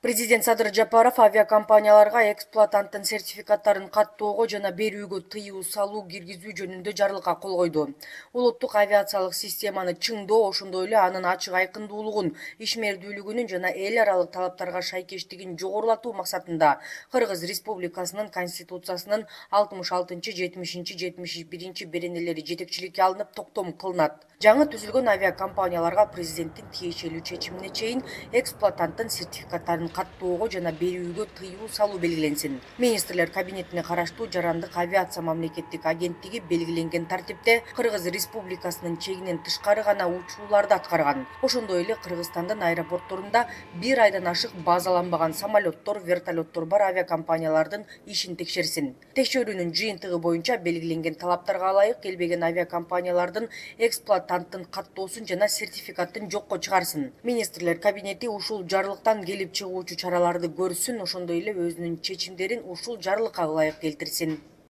Президент Садыр Жапаров авиакомпанияларга эксплуатанттын сертификаттарын каттоого жана берүүгө тыюу салуу киргизүү жөнүндө жарлыкка кол койду. Улуттук авиациялык системаны чыңдоо, ошондой эле анын ачык айкындуулугун, ишмердүүлүгүнүн жана эл аралык талаптарга шайкештигин жогорулатуу максатында Кыргыз Республикасынын Конституциясынын 66-70-71 беренелери жетекчиликке алынып токтом кылынат. Жаңы түзүлгөн авиакомпанияларга президенттин тиешелүү чечимине чейин эксплуатанттын сертификаттарын каттоого жана берүүгө тыюу салуу белгиленсин. Министрлер кабинетине караштуу Жарандык авиация мамлекеттик агенттиги белгиленген тартипте Кыргыз Республикасынын чегинен тышкары гана учууларды аткарган. Ошондой эле Кыргызстандын аэропортторунда бир айдан ашык базаланбаган самолеттор, вертолеттор бар авиакомпаниялардын ишин текшерсин. Текшерүүнүн жыйынтыгы боюнча белгиленген талаптарга ылайык келбеген авиакомпаниялардын эксплуатанттын каттоосун жана сертификатын жокко чыгарсын. Министрлер кабинети ушул жарлыктан келип чыгуучу чараларды көрсүн, ошондой эле өзүнүн чечимдерин ушул жарлыкка ылайык келтирсин.